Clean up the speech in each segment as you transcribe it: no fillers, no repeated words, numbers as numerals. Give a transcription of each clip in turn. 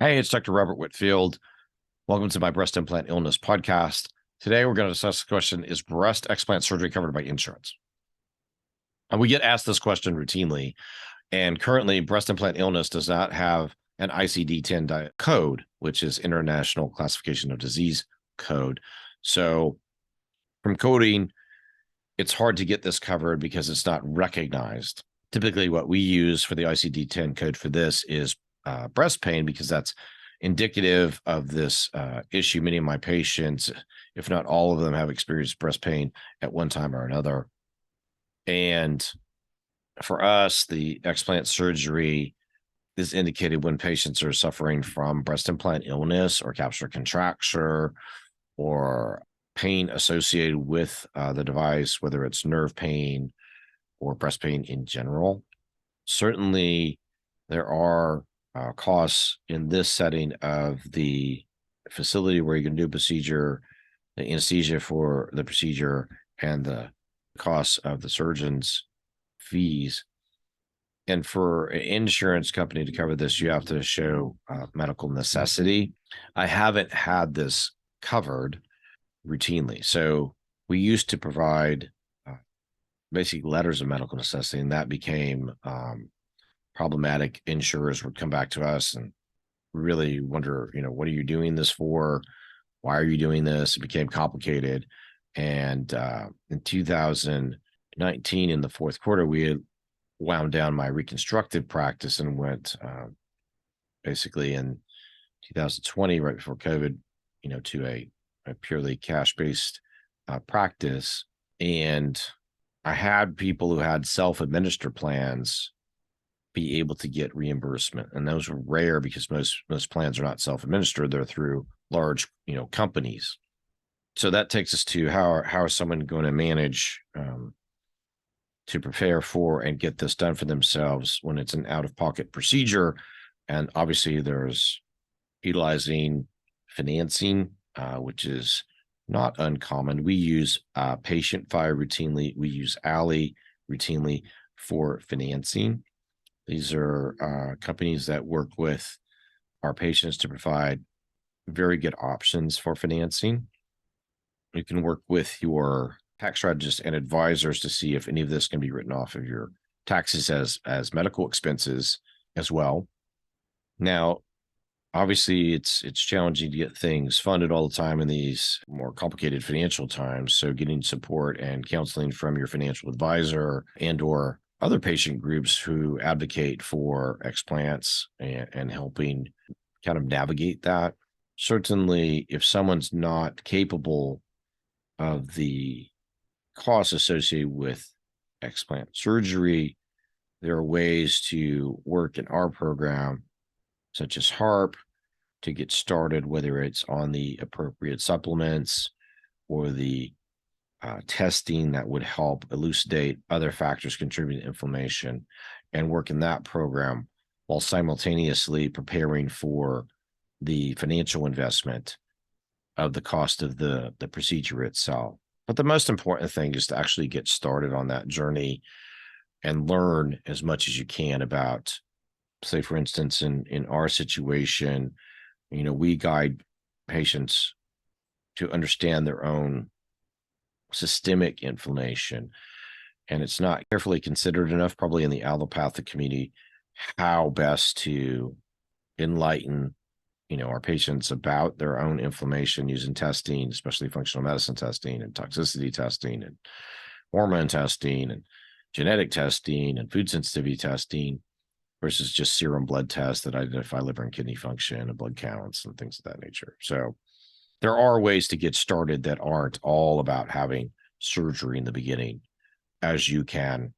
Hey, it's Dr. Robert Whitfield. Welcome to my Breast Implant Illness podcast. Today, we're going to discuss the question, is breast explant surgery covered by insurance? And we get asked this question routinely. And currently, breast implant illness does not have an ICD-10 code, which is International Classification of Disease code. So from coding, it's hard to get this covered because it's not recognized. Typically, what we use for the ICD-10 code for this is breast pain, because that's indicative of this issue. Many of my patients, if not all of them, have experienced breast pain at one time or another. And for us, the explant surgery is indicated when patients are suffering from breast implant illness or capsular contracture or pain associated with the device, whether it's nerve pain or breast pain in general. Certainly, there are costs in this setting of the facility where you can do a procedure, the anesthesia for the procedure, and the costs of the surgeon's fees. And for an insurance company to cover this, you have to show medical necessity. I haven't had this covered routinely. So we used to provide basic letters of medical necessity, and that became problematic. Insurers would come back to us and really wonder, what are you doing this for? Why are you doing this? It became complicated. And in 2019, in the fourth quarter, we had wound down my reconstructive practice and went basically in 2020, right before COVID, to a purely cash-based practice. And I had people who had self-administered plans be able to get reimbursement, and those were rare because most plans are not self-administered; they're through large, companies. So that takes us to how is someone going to manage to prepare for and get this done for themselves when it's an out-of-pocket procedure. And obviously, there's utilizing financing, which is not uncommon. We use Patient Fire routinely. We use Alley routinely for financing. These are companies that work with our patients to provide very good options for financing. You can work with your tax strategists and advisors to see if any of this can be written off of your taxes as medical expenses as well. Now, obviously, it's challenging to get things funded all the time in these more complicated financial times. So getting support and counseling from your financial advisor and or other patient groups who advocate for explants and helping kind of navigate that. Certainly, if someone's not capable of the costs associated with explant surgery, there are ways to work in our program, such as HARP, to get started, whether it's on the appropriate supplements or the testing that would help elucidate other factors contributing to inflammation, and work in that program while simultaneously preparing for the financial investment of the cost of the procedure itself. But the most important thing is to actually get started on that journey and learn as much as you can about, say, for instance, in our situation, we guide patients to understand their own systemic inflammation. And it's not carefully considered enough, probably in the allopathic community, how best to enlighten, our patients about their own inflammation using testing, especially functional medicine testing and toxicity testing and hormone testing and genetic testing and food sensitivity testing versus just serum blood tests that identify liver and kidney function and blood counts and things of that nature. So there are ways to get started that aren't all about having surgery in the beginning, as you can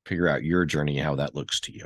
figure out your journey and how that looks to you.